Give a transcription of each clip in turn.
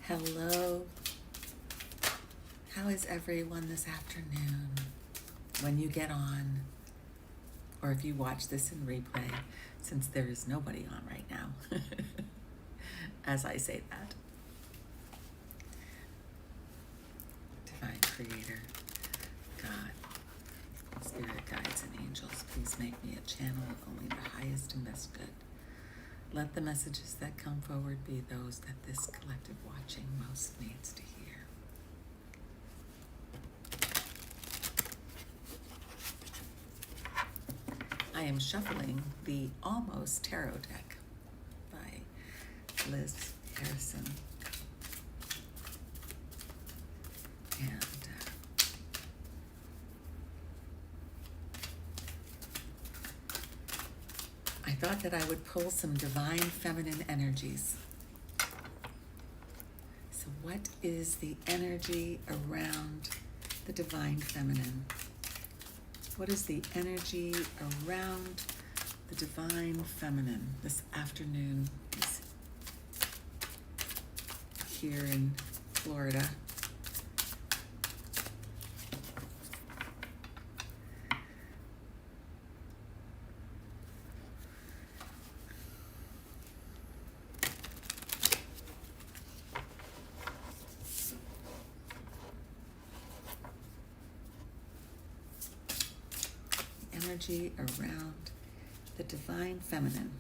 Hello. How is everyone this afternoon when you get on, or if you watch this in replay, since there is nobody on right now, as I say that. Divine Creator, God, Spirit Guides and Angels, please make me a channel of only the highest and best good. Let the messages that come forward be those that this collective watching most needs to hear. I am shuffling the Almost Tarot deck by Liz Harrison. And I thought that I would pull some divine feminine energies. So what is the energy around the divine feminine? What is the energy around the divine feminine this afternoon here in Florida? Energy around the divine feminine.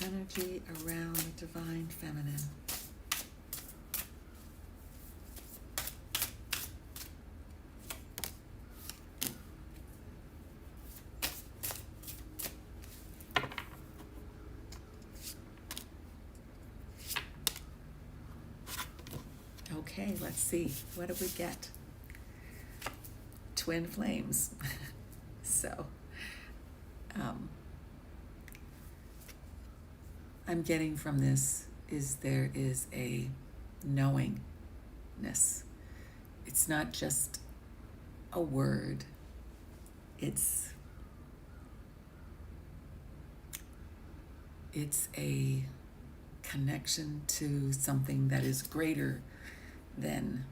Energy around the divine feminine. Okay, let's see. What do we get? Twin flames. So, I'm getting from this is there is a knowingness. It's not just a word. It's a connection to something that is greater than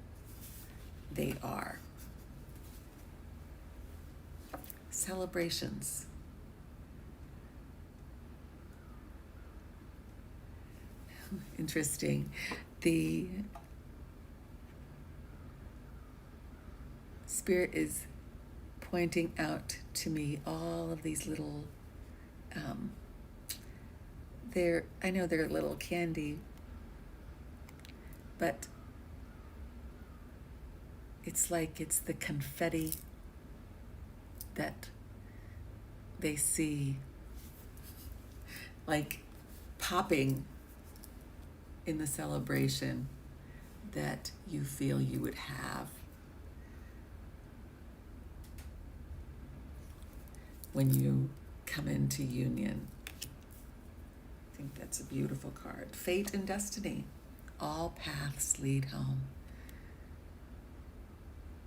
they are. Celebrations. Interesting. The Spirit is pointing out to me all of these little, I know they're little candy, but it's like it's the confetti that they see like popping in the celebration that you feel you would have when you come into union. I think that's a beautiful card. Fate and destiny. All paths lead home.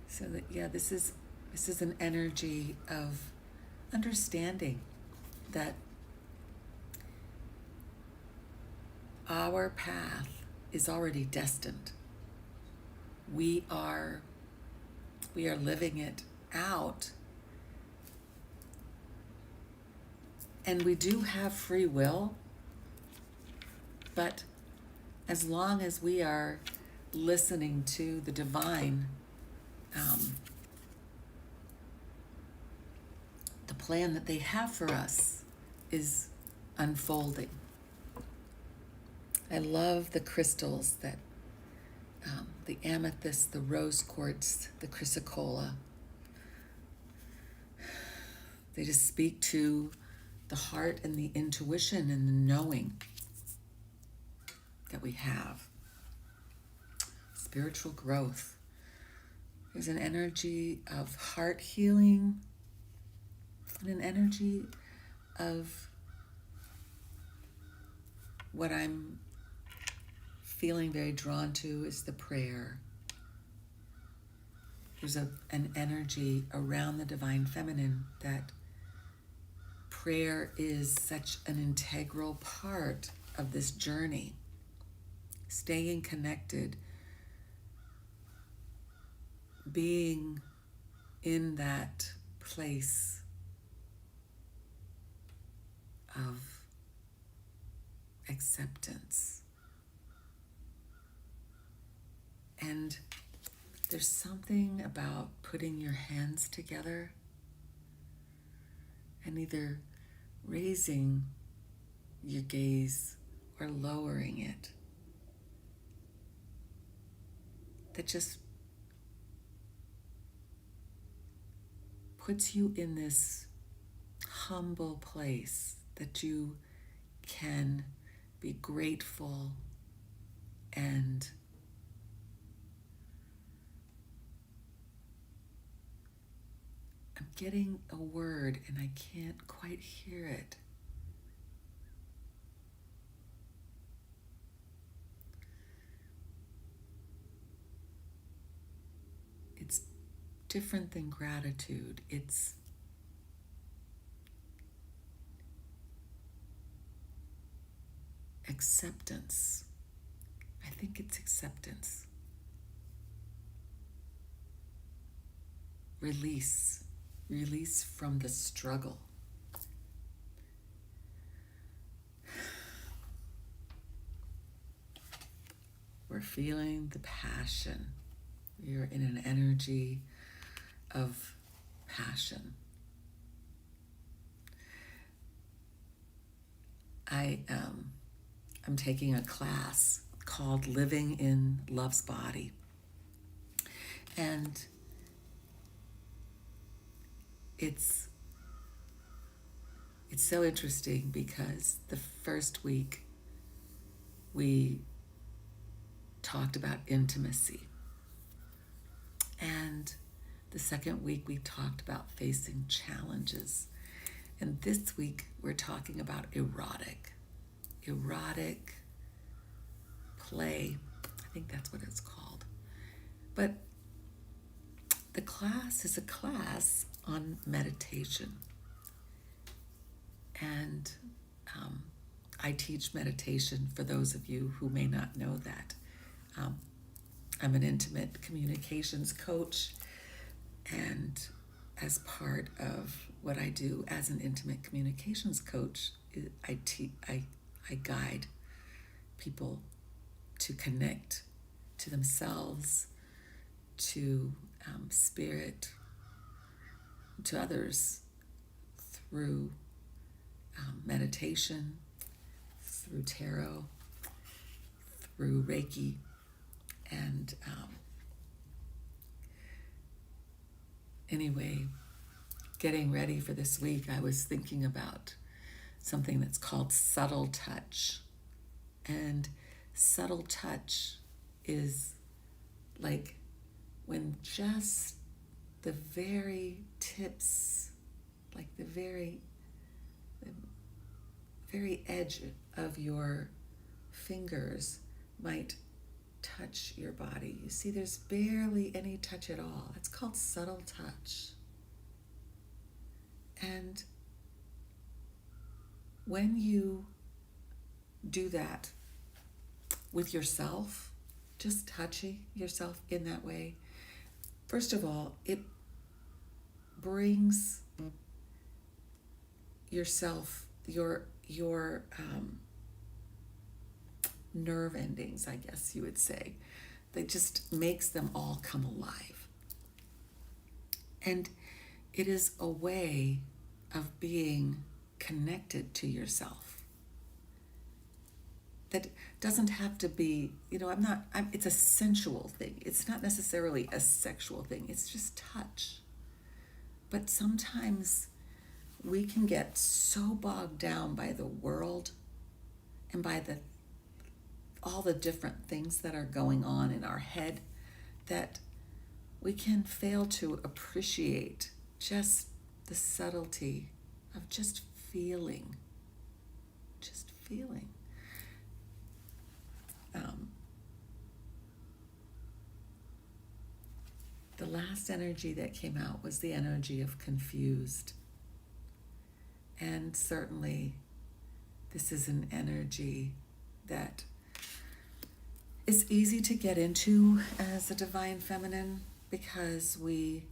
So that, yeah, this is an energy of understanding that our path is already destined. We are living it out. And we do have free will, but as long as we are listening to the divine, the plan that they have for us is unfolding. I love the crystals that, the amethyst, the rose quartz, the chrysocolla. They just speak to the heart and the intuition and the knowing that we have. Spiritual growth. There's an energy of heart healing and an energy of what I'm feeling very drawn to is the prayer. there's an energy around the divine feminine that prayer is such an integral part of this journey. Staying connected, being in that place of acceptance. And there's something about putting your hands together and either raising your gaze or lowering it that just puts you in this humble place that you can be grateful and I'm getting a word and I can't quite hear it. It's different than gratitude. It's acceptance. I think it's acceptance. Release. Release from the struggle. We're feeling the passion. You're in an energy of passion. I'm taking a class called Living in Love's Body. And it's so interesting because the first week we talked about intimacy. And the second week we talked about facing challenges. And this week we're talking about erotic play. I think that's what it's called. But the class is a class on meditation. And I teach meditation for those of you who may not know that. I'm an intimate communications coach, and as part of what I do as an intimate communications coach, I guide people to connect to themselves, to spirit, to others through meditation, through tarot, through Reiki, and anyway, getting ready for this week, I was thinking about something that's called subtle touch. And subtle touch is like when just the very tips, like the very edge of your fingers might touch your body. You see, there's barely any touch at all. It's called subtle touch. And when you do that with yourself, just touching yourself in that way, first of all, it brings yourself, your nerve endings, I guess you would say, that just makes them all come alive. And it is a way of being connected to yourself that doesn't have to be, it's a sensual thing. It's not necessarily a sexual thing. It's just touch. But sometimes we can get so bogged down by the world and by all the different things that are going on in our head that we can fail to appreciate just the subtlety of just feeling. the last energy that came out was the energy of confused. And certainly this is an energy that is easy to get into as a divine feminine because we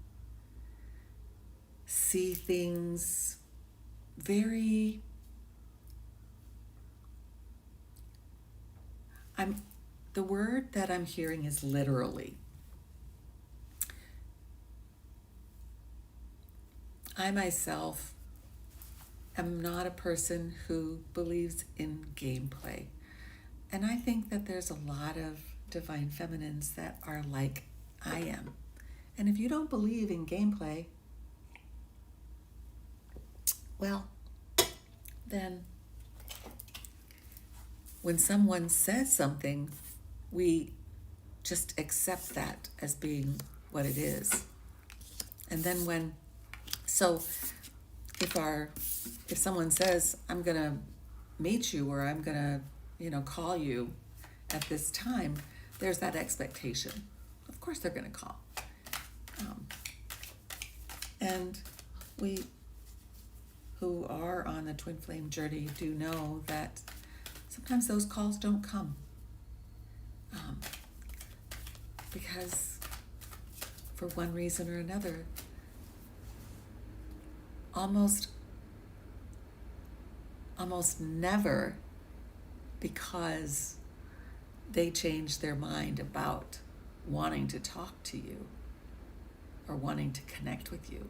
see things very the word that I'm hearing is literally. I myself am not a person who believes in gameplay. And I think that there's a lot of divine feminines that are like I am. And if you don't believe in gameplay, well, then when someone says something, we just accept that as being what it is. And then if someone says, I'm gonna meet you or I'm gonna, call you at this time, there's that expectation. Of course they're gonna call. And we who are on the twin flame journey do know that sometimes those calls don't come. Because for one reason or another, almost never because they change their mind about wanting to talk to you or wanting to connect with you,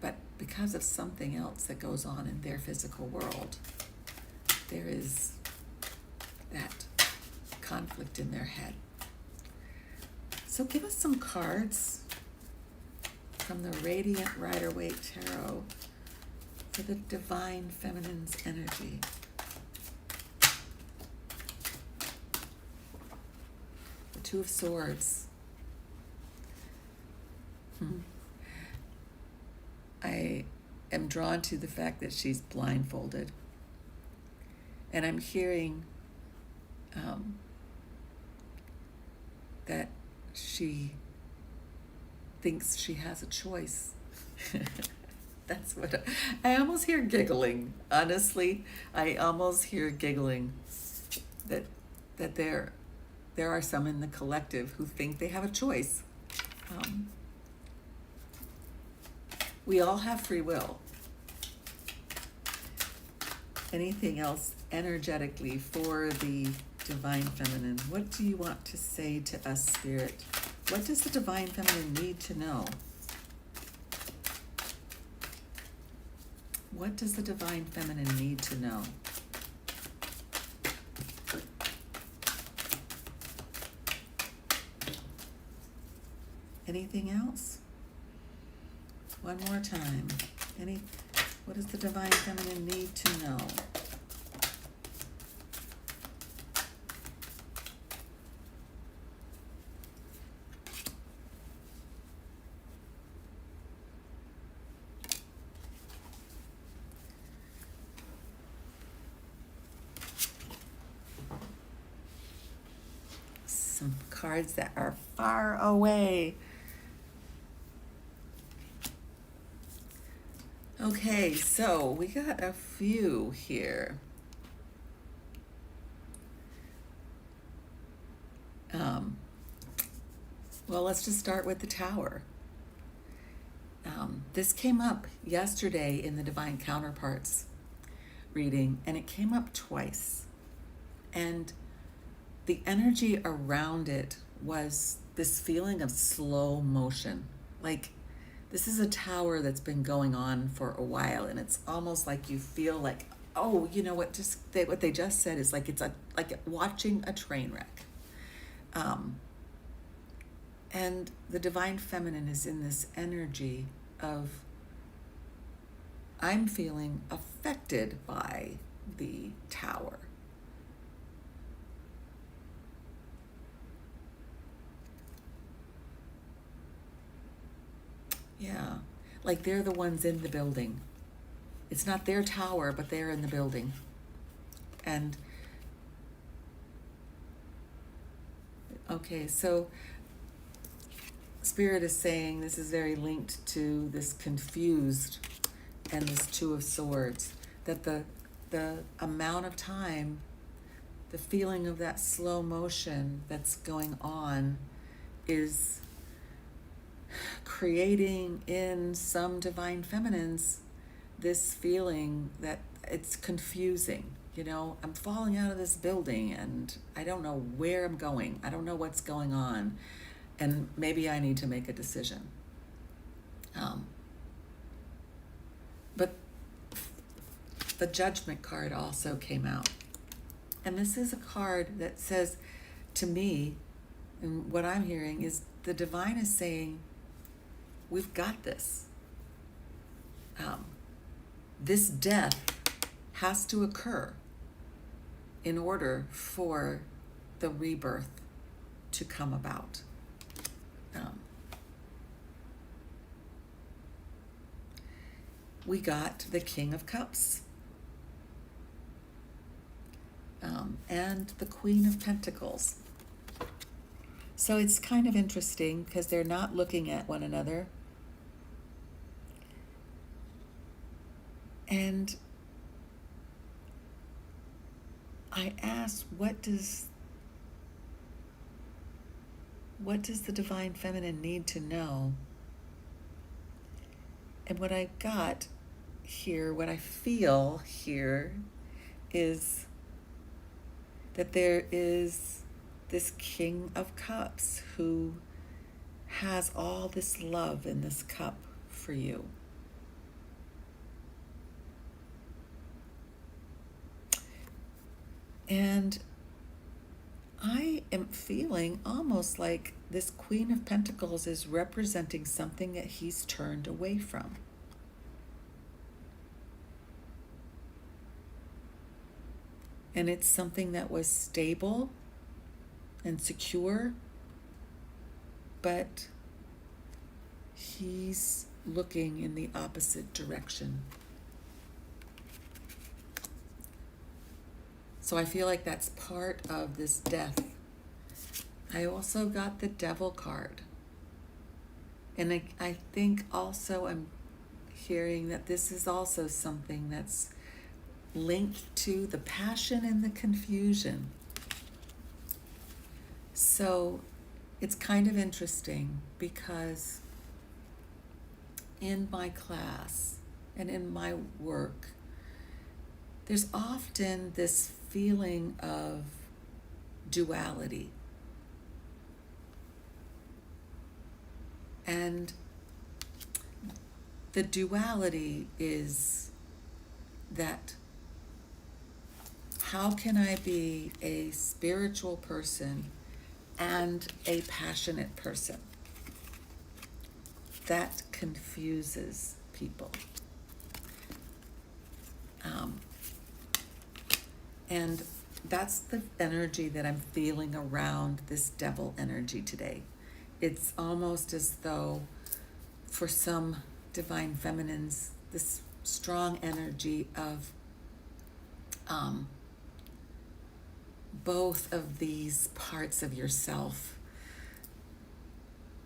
but because of something else that goes on in their physical world, there is that conflict in their head. So give us some cards from the Radiant Rider-Waite Tarot for the Divine Feminine's energy. The Two of Swords. I am drawn to the fact that she's blindfolded. And I'm hearing that she thinks she has a choice. That's what I almost hear giggling. Honestly, I almost hear giggling that there are some in the collective who think they have a choice. We all have free will. Anything else energetically for the Divine Feminine? What do you want to say to us, Spirit? What does the Divine Feminine need to know? What does the Divine Feminine need to know? Anything else? One more time. What does the Divine Feminine need to know? Some cards that are far away. Okay, so we got a few here. Well, let's just start with the Tower. This came up yesterday in the Divine Counterparts reading, and it came up twice. And the energy around it was this feeling of slow motion. Like, this is a tower that's been going on for a while, and it's almost like you feel like, oh, you know what? What they just said is like like watching a train wreck. And the Divine Feminine is in this energy of, I'm feeling affected by the tower. Yeah, like they're the ones in the building. It's not their tower, but they're in the building. And, okay, so Spirit is saying this is very linked to this confused and this Two of Swords, that the amount of time, the feeling of that slow motion that's going on is creating in some divine feminines this feeling that it's confusing. You know, I'm falling out of this building and I don't know where I'm going. I don't know what's going on. And maybe I need to make a decision. But the Judgment card also came out. And this is a card that says, to me, and what I'm hearing is the divine is saying, we've got this. This death has to occur in order for the rebirth to come about. We got the King of Cups and the Queen of Pentacles. So it's kind of interesting because they're not looking at one another. And I asked, what does the divine feminine need to know? And what I got here, what I feel here, is that there is this King of Cups who has all this love in this cup for you. And I am feeling almost like this Queen of Pentacles is representing something that he's turned away from. And it's something that was stable and secure, but he's looking in the opposite direction. So I feel like that's part of this death. I also got the Devil card. And I think also I'm hearing that this is also something that's linked to the passion and the confusion. So it's kind of interesting because in my class and in my work, there's often this feeling of duality. And the duality is that how can I be a spiritual person and a passionate person? That confuses people. And that's the energy that I'm feeling around this Devil energy today. It's almost as though for some divine feminines, this strong energy of both of these parts of yourself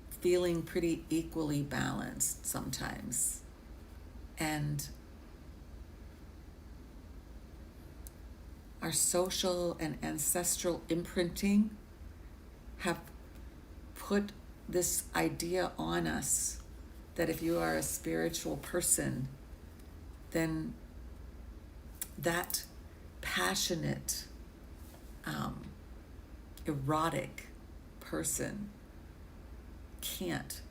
feeling pretty equally balanced sometimes. And our social and ancestral imprinting have put this idea on us that if you are a spiritual person, then that passionate, erotic person can't.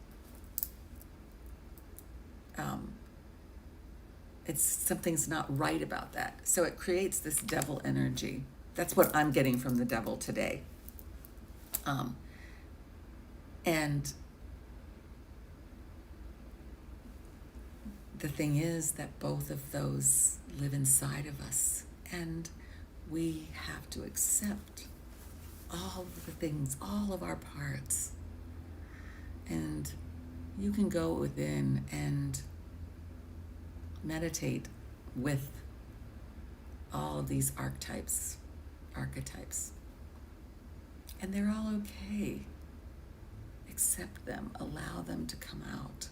Something's not right about that. So it creates this Devil energy. That's what I'm getting from the Devil today. And the thing is that both of those live inside of us, and we have to accept all of the things, all of our parts. And you can go within and meditate with all of these archetypes, and they're all okay, accept them, allow them to come out.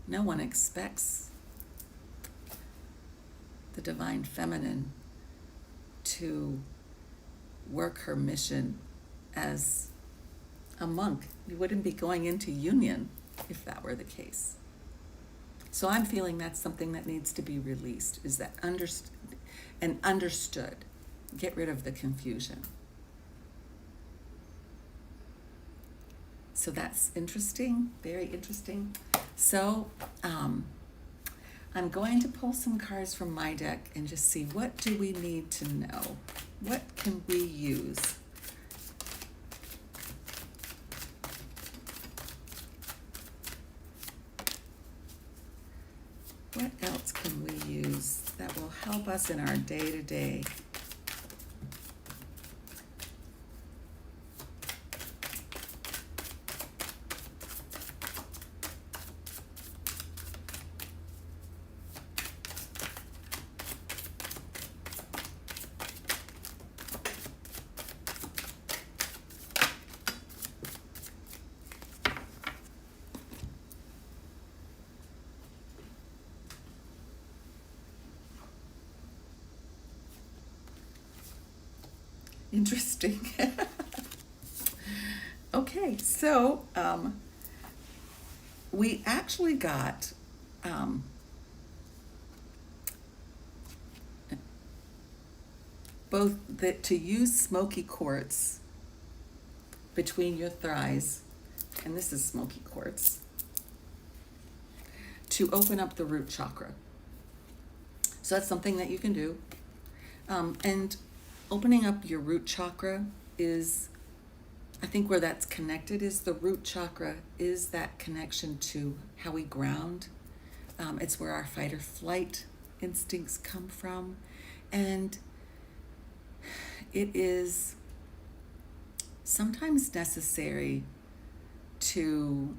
No one expects the divine feminine to work her mission as a monk. You wouldn't be going into union if that were the case. So I'm feeling that's something that needs to be released, is that understood. Get rid of the confusion. So that's interesting, very interesting. So I'm going to pull some cards from my deck and just see, what do we need to know? What can we use? What else can we use that will help us in our day-to-day? Interesting. Okay, so we actually got both to use smoky quartz between your thighs, and this is smoky quartz, to open up the root chakra. So that's something that you can do. And opening up your root chakra is, I think where that's connected is the root chakra is that connection to how we ground. It's where our fight or flight instincts come from. And it is sometimes necessary to,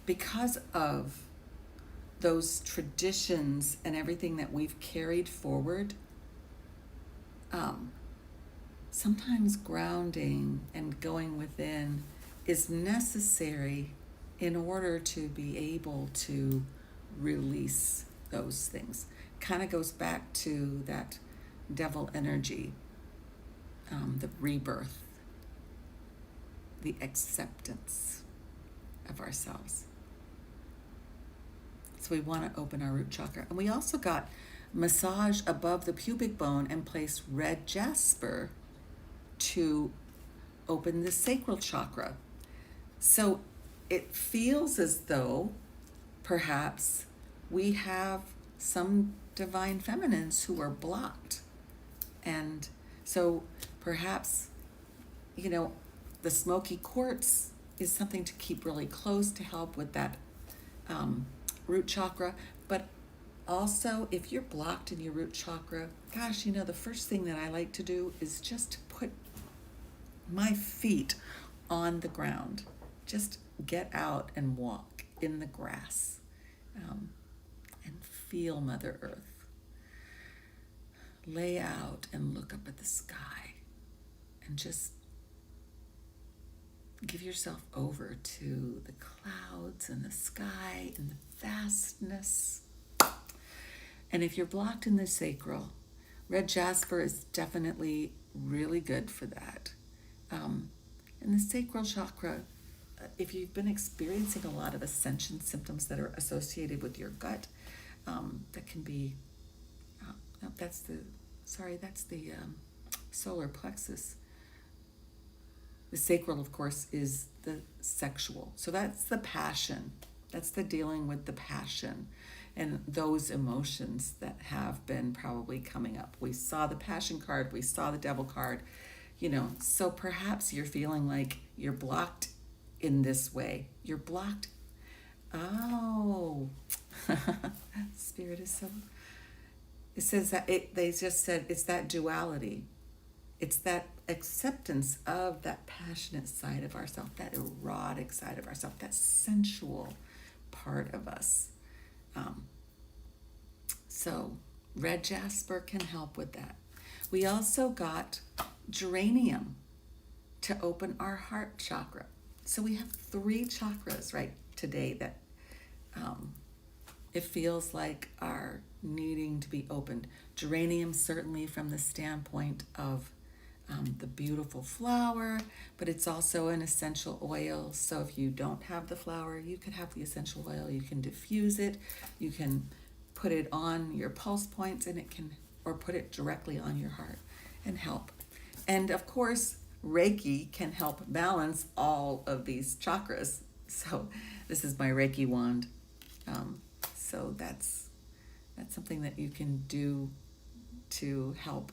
because of those traditions and everything that we've carried forward, sometimes grounding and going within is necessary in order to be able to release those things. Kind of goes back to that devil energy, the rebirth, the acceptance of ourselves. So we want to open our root chakra. And we also got massage above the pubic bone and place red jasper to open the sacral chakra. So it feels as though perhaps we have some divine feminines who are blocked. And so perhaps, the smoky quartz is something to keep really close to help with that root chakra. But also, if you're blocked in your root chakra, gosh, the first thing that I like to do is just to put my feet on the ground. Just get out and walk in the grass and feel Mother Earth. Lay out and look up at the sky and just give yourself over to the clouds and the sky and the vastness. And if you're blocked in the sacral, red jasper is definitely really good for that. In the sacral chakra, if you've been experiencing a lot of ascension symptoms that are associated with your gut, that can be, that's the solar plexus. The sacral, of course, is the sexual. So that's the passion. That's the dealing with the passion and those emotions that have been probably coming up. We saw the passion card. We saw the devil card. So perhaps you're feeling like you're blocked in this way. You're blocked. Oh, Spirit is so... It says that they just said it's that duality. It's that acceptance of that passionate side of ourselves, that erotic side of ourselves, that sensual part of us. So red jasper can help with that. We also got geranium to open our heart chakra. So we have 3 chakras right today that it feels like are needing to be opened. Geranium, certainly from the standpoint of the beautiful flower, but it's also an essential oil. So if you don't have the flower, you could have the essential oil. You can diffuse it. You can put it on your pulse points, and it can, or put it directly on your heart and help. And of course, Reiki can help balance all of these chakras. So this is my Reiki wand. So that's something that you can do to help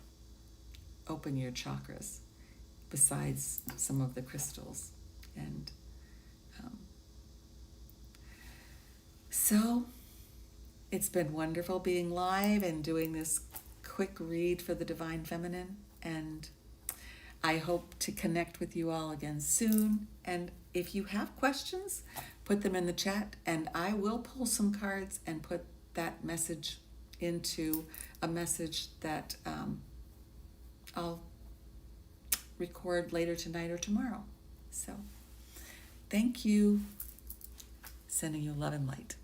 open your chakras, besides some of the crystals. And so it's been wonderful being live and doing this quick read for the Divine Feminine. And I hope to connect with you all again soon. And if you have questions, put them in the chat, and I will pull some cards and put that message into a message that I'll record later tonight or tomorrow. So thank you. Sending you love and light.